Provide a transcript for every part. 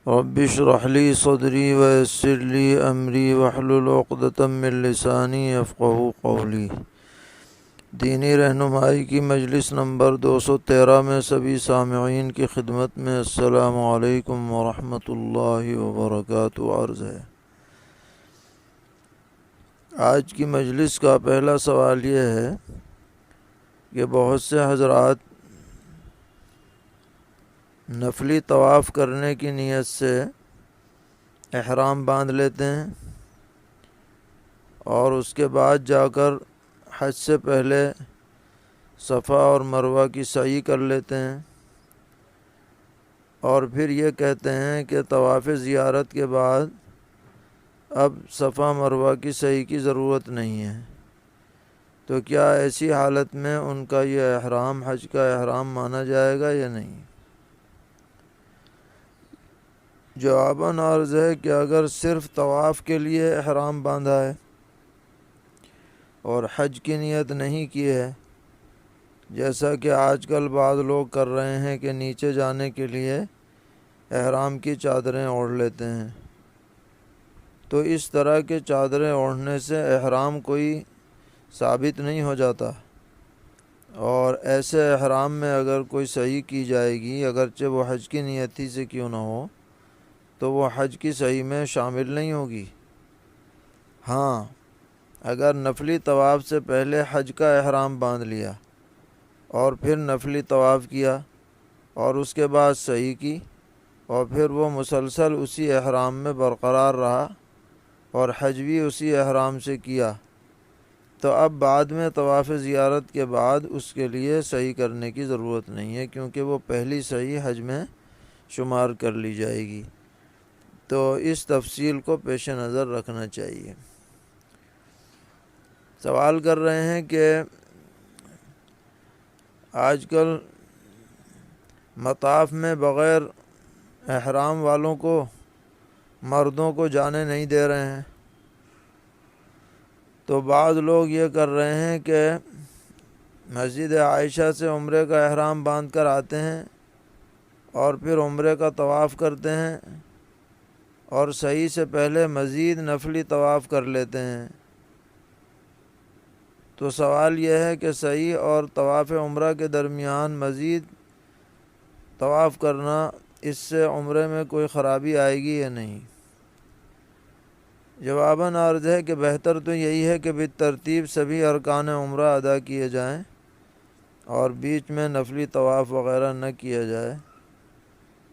رب اشرح لي صدري ويسر لي أمري واحلل عقدة من لساني يفقهوا قولي۔ دینی رہنمائی کی مجلس نمبر 213 میں سبھی سامعین کی خدمت میں السلام علیکم ورحمۃ اللہ وبرکاتہ عرض ہے۔ آج کی مجلس کا پہلا سوال یہ ہے کہ بہت سے حضرات نفلی طواف کرنے کی نیت سے احرام باندھ لیتے ہیں اور اس کے بعد جا کر حج سے پہلے صفا اور مروہ کی سعی کر لیتے ہیں اور پھر یہ کہتے ہیں کہ طواف زیارت کے بعد اب صفا مروہ کی سعی کی ضرورت نہیں ہے، تو کیا ایسی حالت میں ان کا یہ احرام حج کا احرام مانا جائے گا یا نہیں؟ جواباً عرض ہے کہ اگر صرف طواف کے لیے احرام باندھا ہے اور حج کی نیت نہیں کی ہے، جیسا کہ آج کل بعض لوگ کر رہے ہیں کہ نیچے جانے کے لیے احرام کی چادریں اوڑھ لیتے ہیں، تو اس طرح کے چادریں اوڑھنے سے احرام کوئی ثابت نہیں ہو جاتا، اور ایسے احرام میں اگر کوئی صحیح کی جائے گی اگرچہ وہ حج کی نیت ہی سے کیوں نہ ہو تو وہ حج کی صحیح میں شامل نہیں ہوگی۔ ہاں، اگر نفلی طواف سے پہلے حج کا احرام باندھ لیا اور پھر نفلی طواف کیا اور اس کے بعد صحیح کی اور پھر وہ مسلسل اسی احرام میں برقرار رہا اور حج بھی اسی احرام سے کیا، تو اب بعد میں طواف زیارت کے بعد اس کے لیے صحیح کرنے کی ضرورت نہیں ہے، کیونکہ وہ پہلی صحیح حج میں شمار کر لی جائے گی۔ تو اس تفصیل کو پیش نظر رکھنا چاہیے۔ سوال کر رہے ہیں کہ آج کل مطاف میں بغیر احرام والوں کو مردوں کو جانے نہیں دے رہے ہیں، تو بعض لوگ یہ کر رہے ہیں کہ مسجد عائشہ سے عمرے کا احرام باندھ کر آتے ہیں اور پھر عمرے کا طواف کرتے ہیں اور صحیح سے پہلے مزید نفلی طواف کر لیتے ہیں۔ تو سوال یہ ہے کہ صحیح اور طواف عمرہ کے درمیان مزید طواف کرنا، اس سے عمرے میں کوئی خرابی آئے گی یا نہیں؟ جواباً عرض ہے کہ بہتر تو یہی ہے کہ بالترتیب سبھی ارکان عمرہ ادا کیے جائیں اور بیچ میں نفلی طواف وغیرہ نہ کیا جائے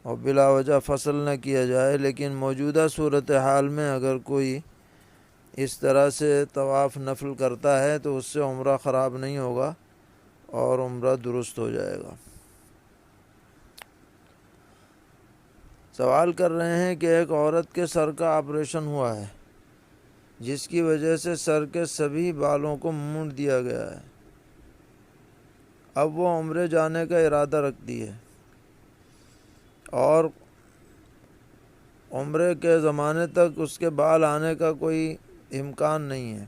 اور بلا وجہ فصل نہ کیا جائے، لیکن موجودہ صورتحال میں اگر کوئی اس طرح سے طواف نفل کرتا ہے تو اس سے عمرہ خراب نہیں ہوگا اور عمرہ درست ہو جائے گا۔ سوال کر رہے ہیں کہ ایک عورت کے سر کا آپریشن ہوا ہے جس کی وجہ سے سر کے سبھی بالوں کو مونڈ دیا گیا ہے، اب وہ عمرے جانے کا ارادہ رکھتی ہے اور عمرے کے زمانے تک اس کے بال آنے کا کوئی امکان نہیں ہے،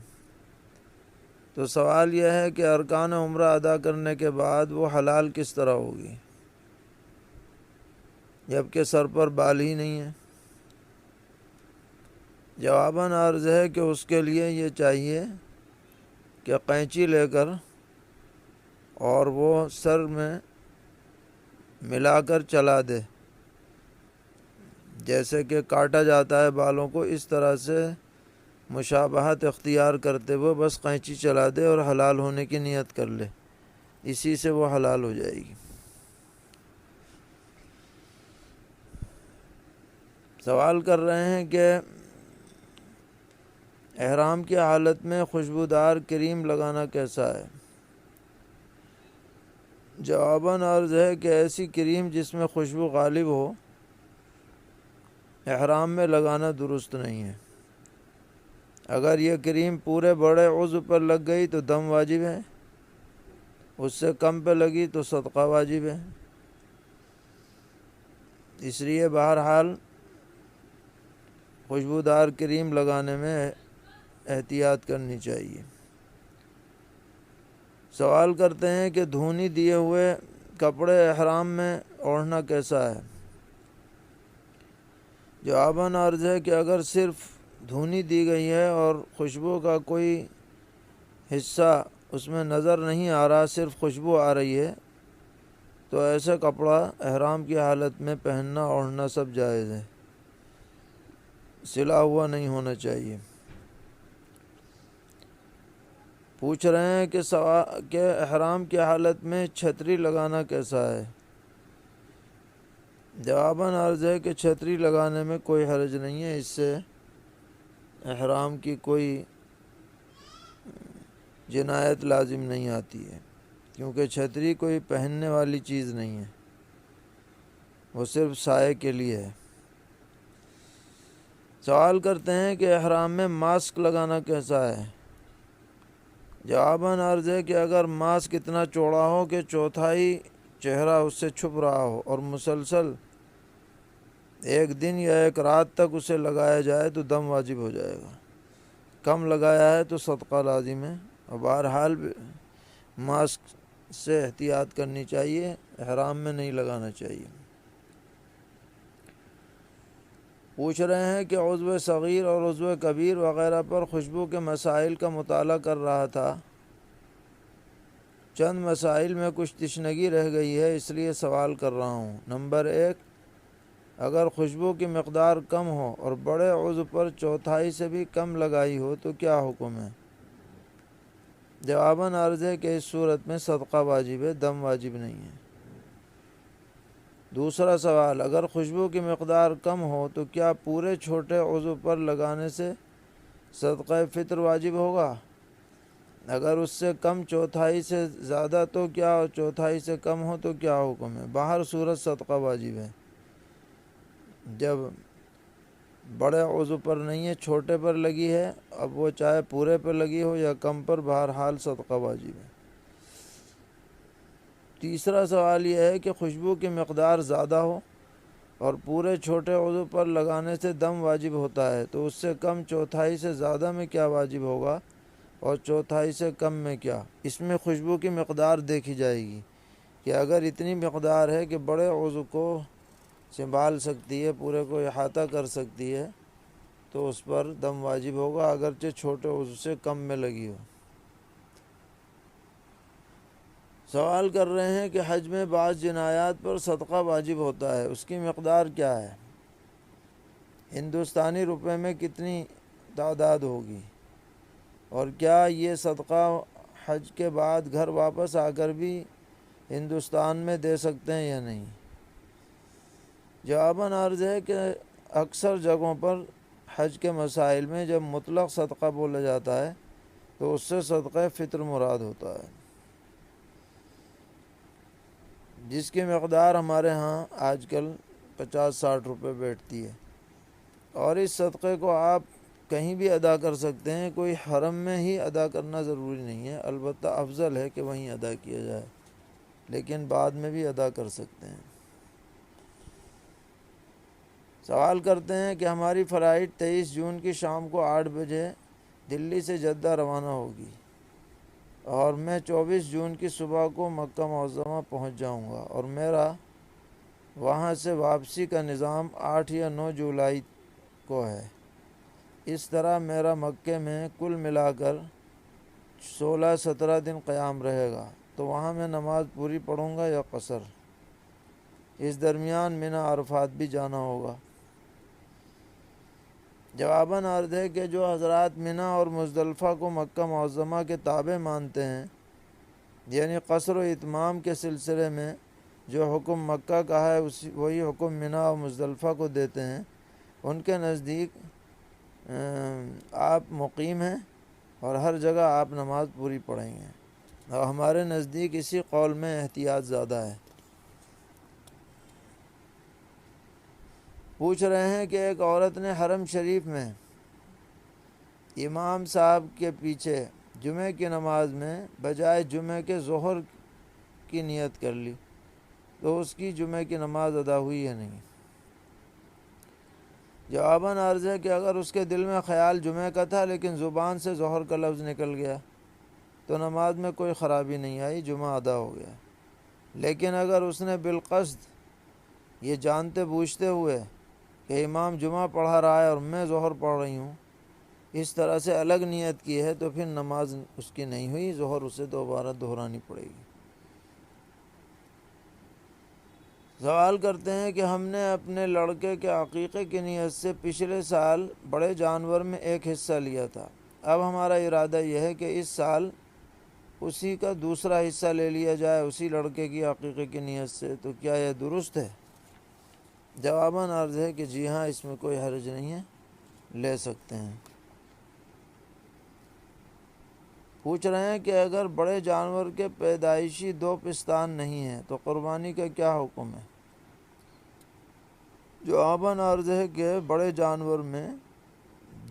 تو سوال یہ ہے کہ ارکان عمرہ ادا کرنے کے بعد وہ حلال کس طرح ہوگی جبکہ سر پر بال ہی نہیں ہے؟ جواباً عرض ہے کہ اس کے لیے یہ چاہیے کہ قینچی لے کر اور وہ سر میں ملا کر چلا دے، جیسے کہ کاٹا جاتا ہے بالوں کو، اس طرح سے مشابہت اختیار کرتے ہوئے بس قینچی چلا دے اور حلال ہونے کی نیت کر لے، اسی سے وہ حلال ہو جائے گی۔ سوال کر رہے ہیں کہ احرام کی حالت میں خوشبودار کریم لگانا کیسا ہے؟ جواباً عرض ہے کہ ایسی کریم جس میں خوشبو غالب ہو احرام میں لگانا درست نہیں ہے۔ اگر یہ کریم پورے بڑے عضو پر لگ گئی تو دم واجب ہے، اس سے کم پہ لگی تو صدقہ واجب ہے، اس لیے بہرحال خوشبودار کریم لگانے میں احتیاط کرنی چاہیے۔ سوال کرتے ہیں کہ دھونی دیے ہوئے کپڑے احرام میں اوڑھنا کیسا ہے؟ جواباً عرض ہے کہ اگر صرف دھونی دی گئی ہے اور خوشبو کا کوئی حصہ اس میں نظر نہیں آ رہا، صرف خوشبو آ رہی ہے، تو ایسا کپڑا احرام کی حالت میں پہننا اوڑھنا سب جائز ہے، سلا ہوا نہیں ہونا چاہیے۔ پوچھ رہے ہیں کہ احرام کی حالت میں چھتری لگانا کیسا ہے؟ جواباً عرض ہے کہ چھتری لگانے میں کوئی حرج نہیں ہے، اس سے احرام کی کوئی جنایت لازم نہیں آتی ہے، کیونکہ چھتری کوئی پہننے والی چیز نہیں ہے، وہ صرف سائے کے لیے ہے۔ سوال کرتے ہیں کہ احرام میں ماسک لگانا کیسا ہے؟ جواباً عرض ہے کہ اگر ماسک اتنا چوڑا ہو کہ چوتھائی چہرہ اس سے چھپ رہا ہو اور مسلسل ایک دن یا ایک رات تک اسے لگایا جائے تو دم واجب ہو جائے گا، کم لگایا ہے تو صدقہ لازم ہے، اور بہرحال ماسک سے احتیاط کرنی چاہیے، احرام میں نہیں لگانا چاہیے۔ پوچھ رہے ہیں کہ عضو صغیر اور عضو کبیر وغیرہ پر خوشبو کے مسائل کا مطالعہ کر رہا تھا، چند مسائل میں کچھ تشنگی رہ گئی ہے، اس لیے سوال کر رہا ہوں۔ نمبر 1، اگر خوشبو کی مقدار کم ہو اور بڑے عضو پر چوتھائی سے بھی کم لگائی ہو تو کیا حکم ہے؟ جواباً عرض ہے کہ اس صورت میں صدقہ واجب ہے، دم واجب نہیں ہے۔ دوسرا سوال، اگر خوشبو کی مقدار کم ہو تو کیا پورے چھوٹے عضو پر لگانے سے صدقہ فطر واجب ہوگا؟ اگر اس سے کم چوتھائی سے زیادہ تو کیا، اور چوتھائی سے کم ہو تو کیا حکم ہے؟ باہر صورت صدقہ واجب ہے، جب بڑے عضو پر نہیں ہے، چھوٹے پر لگی ہے، اب وہ چاہے پورے پر لگی ہو یا کم پر، بہرحال صدقہ واجب ہے۔ تیسرا سوال یہ ہے کہ خوشبو کی مقدار زیادہ ہو اور پورے چھوٹے عضو پر لگانے سے دم واجب ہوتا ہے، تو اس سے کم چوتھائی سے زیادہ میں کیا واجب ہوگا اور چوتھائی سے کم میں کیا؟ اس میں خوشبو کی مقدار دیکھی جائے گی کہ اگر اتنی مقدار ہے کہ بڑے عضو کو سنبھال سکتی ہے، پورے کو احاطہ کر سکتی ہے، تو اس پر دم واجب ہوگا، اگرچہ چھوٹے عضو سے کم میں لگی ہو۔ سوال کر رہے ہیں کہ حج میں بعض جنایات پر صدقہ واجب ہوتا ہے، اس کی مقدار کیا ہے؟ ہندوستانی روپے میں کتنی تعداد ہوگی؟ اور کیا یہ صدقہ حج کے بعد گھر واپس آ کر بھی ہندوستان میں دے سکتے ہیں یا نہیں؟ جواباً عرض ہے کہ اکثر جگہوں پر حج کے مسائل میں جب مطلق صدقہ بولا جاتا ہے تو اس سے صدقہ فطر مراد ہوتا ہے، جس کی مقدار ہمارے ہاں آج کل 50-60 روپے بیٹھتی ہے، اور اس صدقے کو آپ کہیں بھی ادا کر سکتے ہیں، کوئی حرم میں ہی ادا کرنا ضروری نہیں ہے، البتہ افضل ہے کہ وہیں ادا کیا جائے، لیکن بعد میں بھی ادا کر سکتے ہیں۔ سوال کرتے ہیں کہ ہماری فلائٹ 23 جون کی شام کو 8 بجے دلی سے جدہ روانہ ہوگی اور میں 24 جون کی صبح کو مکہ معظمہ پہنچ جاؤں گا، اور میرا وہاں سے واپسی کا نظام 8 یا 9 جولائی کو ہے۔ اس طرح میرا مکے میں کل ملا کر 16-17 دن قیام رہے گا، تو وہاں میں نماز پوری پڑھوں گا یا قصر؟ اس درمیان منی عرفات بھی جانا ہوگا۔ جواباً عرض ہے کہ جو حضرات منی اور مزدلفہ کو مکہ معظمہ کے تابع مانتے ہیں، یعنی قصر و اتمام کے سلسلے میں جو حکم مکہ کا ہے وہی حکم منی اور مزدلفہ کو دیتے ہیں، ان کے نزدیک آپ مقیم ہیں اور ہر جگہ آپ نماز پوری پڑھیں گے، اور ہمارے نزدیک اسی قول میں احتیاط زیادہ ہے۔ پوچھ رہے ہیں کہ ایک عورت نے حرم شریف میں امام صاحب کے پیچھے جمعہ کی نماز میں بجائے جمعہ کے ظہر کی نیت کر لی، تو اس کی جمعہ کی نماز ادا ہوئی یا نہیں؟ جواباً عرض ہے کہ اگر اس کے دل میں خیال جمعہ کا تھا لیکن زبان سے ظہر کا لفظ نکل گیا تو نماز میں کوئی خرابی نہیں آئی، جمعہ ادا ہو گیا۔ لیکن اگر اس نے بالقصد یہ جانتے بوجھتے ہوئے کہ امام جمعہ پڑھا رہا ہے اور میں ظہر پڑھ رہی ہوں، اس طرح سے الگ نیت کی ہے تو پھر نماز اس کی نہیں ہوئی، ظہر اسے دوبارہ دہرانی پڑے گی۔ سوال کرتے ہیں کہ ہم نے اپنے لڑکے کے عقیقے کی نیت سے پچھلے سال بڑے جانور میں ایک حصہ لیا تھا، اب ہمارا ارادہ یہ ہے کہ اس سال اسی کا دوسرا حصہ لے لیا جائے اسی لڑکے کی عقیقے کی نیت سے، تو کیا یہ درست ہے؟ جواباً عرض ہے کہ جی ہاں، اس میں کوئی حرج نہیں ہے، لے سکتے ہیں۔ پوچھ رہے ہیں کہ اگر بڑے جانور کے پیدائشی 2 پستان نہیں ہیں تو قربانی کا کیا حکم ہے؟ جواباً عرض ہے کہ بڑے جانور میں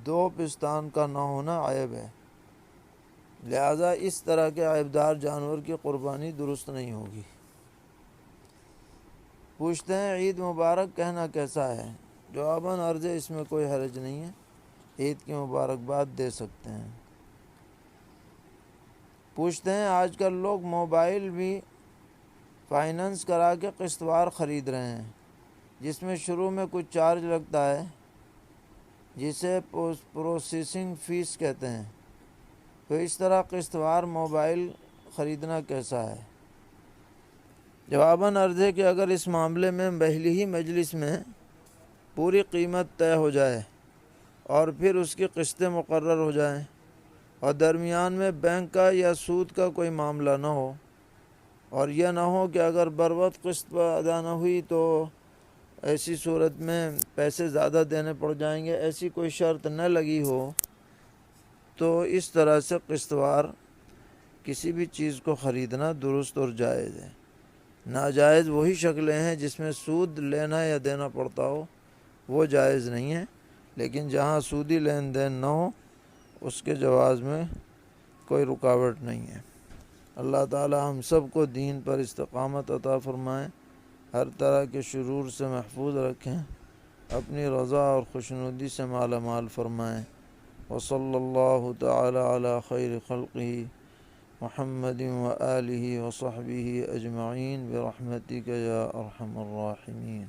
2 پستان کا نہ ہونا عیب ہے، لہذا اس طرح کے عیبدار جانور کی قربانی درست نہیں ہوگی۔ پوچھتے ہیں عید مبارک کہنا کیسا ہے؟ جواباً عرض ہے اس میں کوئی حرج نہیں ہے، عید کی مبارکباد دے سکتے ہیں۔ پوچھتے ہیں آج کل لوگ موبائل بھی فائننس کرا کے قسط وار خرید رہے ہیں، جس میں شروع میں کچھ چارج لگتا ہے جسے پروسیسنگ فیس کہتے ہیں، تو اس طرح قسط وار موبائل خریدنا کیسا ہے؟ جواباً عرض ہے کہ اگر اس معاملے میں پہلی ہی مجلس میں پوری قیمت طے ہو جائے اور پھر اس کی قسطیں مقرر ہو جائیں اور درمیان میں بینک کا یا سود کا کوئی معاملہ نہ ہو، اور یہ نہ ہو کہ اگر بروقت قسط ادا نہ ہوئی تو ایسی صورت میں پیسے زیادہ دینے پڑ جائیں گے، ایسی کوئی شرط نہ لگی ہو، تو اس طرح سے قسط وار کسی بھی چیز کو خریدنا درست اور جائز ہے۔ ناجائز وہی شکلیں ہیں جس میں سود لینا یا دینا پڑتا ہو، وہ جائز نہیں ہے، لیکن جہاں سودی لین دین نہ ہو اس کے جواز میں کوئی رکاوٹ نہیں ہے۔ اللہ تعالی ہم سب کو دین پر استقامت عطا فرمائیں، ہر طرح کے شرور سے محفوظ رکھیں، اپنی رضا اور خوشنودی سے مالا مال فرمائیں۔ وصلی اللہ تعالی علی خیر خلقہ محمد وآلہ وصحبہ اجمعین برحمتک یا ارحم الراحمین۔